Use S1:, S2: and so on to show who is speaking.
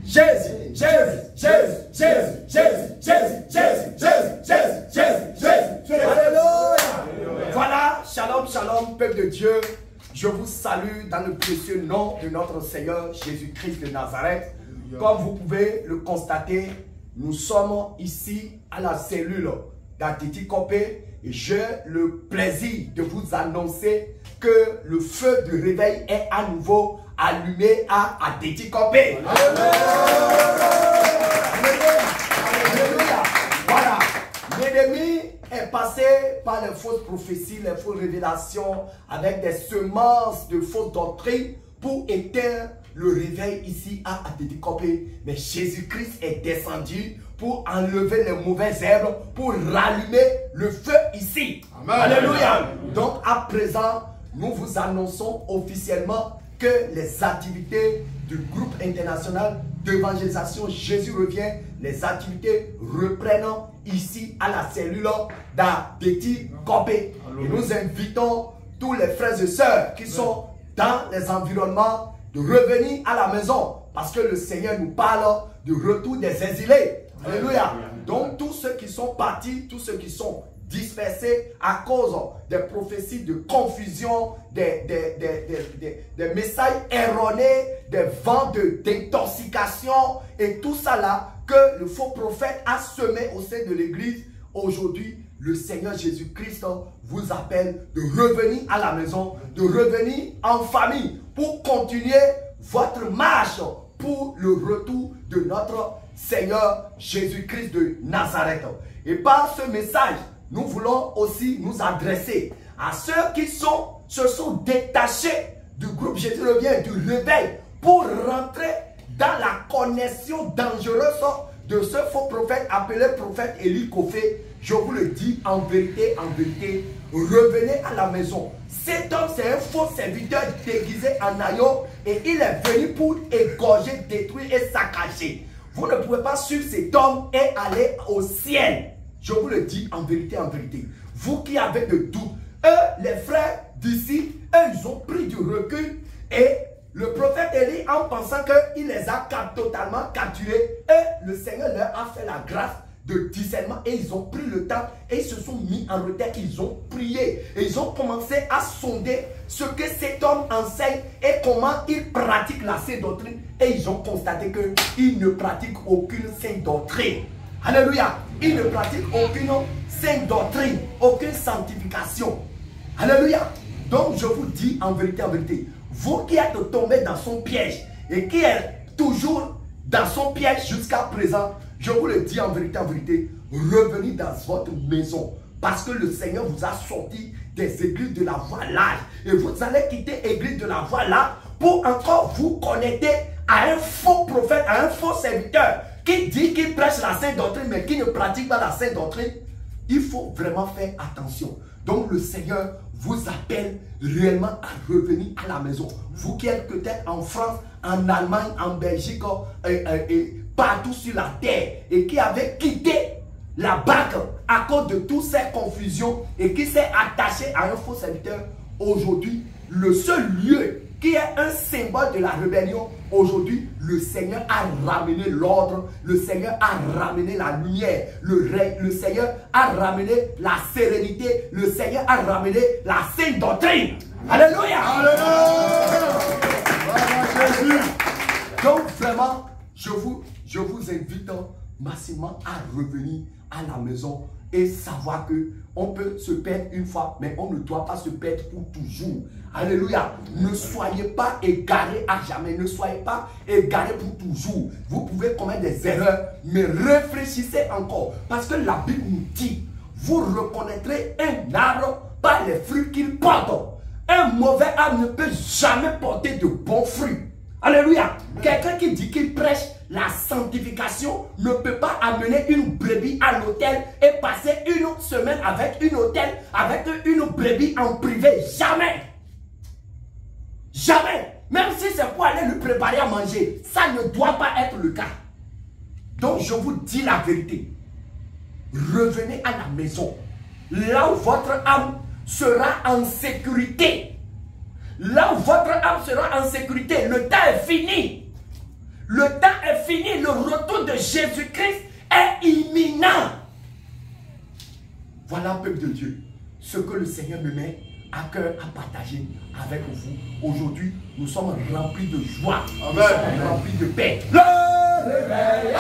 S1: Jésus, Jésus, Jésus, Jésus, Jésus, Jésus, Jésus, Jésus, Jésus, Jésus, Jésus. Alléluia. Voilà, shalom, shalom, peuple de Dieu. Je vous salue dans le précieux nom de notre Seigneur Jésus-Christ de Nazareth. Comme vous pouvez le constater, nous sommes ici à la cellule d'Atiti Kopé et j'ai le plaisir de vous annoncer que le feu de réveil est à nouveau allumé à Atiti Kopé. Voilà, l'ennemi est passé par les fausses prophéties, les fausses révélations avec des semences de fausses doctrines pour éteindre le réveil ici à Atiti Kopé. Mais Jésus-Christ est descendu pour enlever les mauvaises herbes, pour rallumer le feu ici. Amen. Alléluia. Donc à présent, nous vous annonçons officiellement que les activités du groupe international d'évangélisation Jésus revient, les activités reprennent ici à la cellule d'Atiti Kopé. Et nous invitons tous les frères et sœurs qui sont dans les environnements de revenir à la maison parce que le Seigneur nous parle du retour des exilés. Alléluia. Donc tous ceux qui sont partis, tous ceux qui sont dispersés à cause des prophéties de confusion, des messages erronés, des vents d'intoxication et tout ça là que le faux prophète a semé au sein de l'église. Aujourd'hui, le Seigneur Jésus-Christ vous appelle de revenir à la maison, de revenir en famille pour continuer votre marche pour le retour de notre Seigneur Jésus-Christ de Nazareth. Et par ce message, nous voulons aussi nous adresser à ceux qui se sont détachés du groupe Jésus revient, du réveil, pour rentrer dans la connexion dangereuse de ce faux prophète appelé prophète Élie Kofé. Je vous le dis en vérité, revenez à la maison. Cet homme, c'est un faux serviteur déguisé en agneau et il est venu pour égorger, détruire et saccager. Vous ne pouvez pas suivre cet homme et aller au ciel. Je vous le dis en vérité, Vous qui avez de doutes, eux, les frères d'ici, eux, ils ont pris du recul et le prophète Élie, en pensant qu'il les a totalement capturés, et le Seigneur leur a fait la grâce de discernement et ils ont pris le temps et ils se sont mis en retrait, ils ont prié et ils ont commencé à sonder ce que cet homme enseigne et comment il pratique la sainte doctrine et ils ont constaté qu'il ne pratique aucune sainte doctrine. Alléluia. Il ne pratique aucune sainte doctrine, aucune sanctification. Alléluia. Donc je vous dis en vérité, vous qui êtes tombé dans son piège et qui êtes toujours dans son piège jusqu'à présent, je vous le dis en vérité, revenez dans votre maison. Parce que le Seigneur vous a sorti des églises de la voie large. Et vous allez quitter l'église de la voie large pour encore vous connecter à un faux prophète, à un faux serviteur qui dit qu'il prêche la sainte doctrine mais qui ne pratique pas la sainte doctrine. Il faut vraiment faire attention. Donc le Seigneur vous appelle réellement à revenir à la maison. Vous qui êtes peut-être en France, en Allemagne, en Belgique et partout sur la terre et qui avez quitté la barque à cause de toutes ces confusions et qui s'est attaché à un faux serviteur, aujourd'hui, le seul lieu qui est un symbole de la rébellion, aujourd'hui, le Seigneur a ramené l'ordre, le Seigneur a ramené la lumière, le Seigneur a ramené la sérénité, le Seigneur a ramené la sainte doctrine. Alléluia! Alléluia! Donc vraiment, je vous invite massivement à revenir à la maison et savoir que on peut se perdre une fois, mais on ne doit pas se perdre pour toujours. Alléluia. Ne soyez pas égarés à jamais. Ne soyez pas égarés pour toujours. Vous pouvez commettre des erreurs, mais réfléchissez encore. Parce que la Bible nous dit, vous reconnaîtrez un arbre par les fruits qu'il porte. Un mauvais arbre ne peut jamais porter de bons fruits. Alléluia. Quelqu'un qui dit qu'il prêche la sanctification ne peut pas amener une brebis à l'hôtel et passer une semaine avec une brebis en privé. Jamais. Jamais. Même si c'est pour aller lui préparer à manger, ça ne doit pas être le cas. Donc je vous dis la vérité. Revenez à la maison. Là où votre âme sera en sécurité. Là où votre âme sera en sécurité, le temps est fini. Le temps est fini. Le retour de Jésus-Christ est imminent. Voilà, peuple de Dieu, ce que le Seigneur me met à cœur à partager avec vous. Aujourd'hui, nous sommes remplis de joie. Amen. Nous sommes remplis de paix. Le réveil.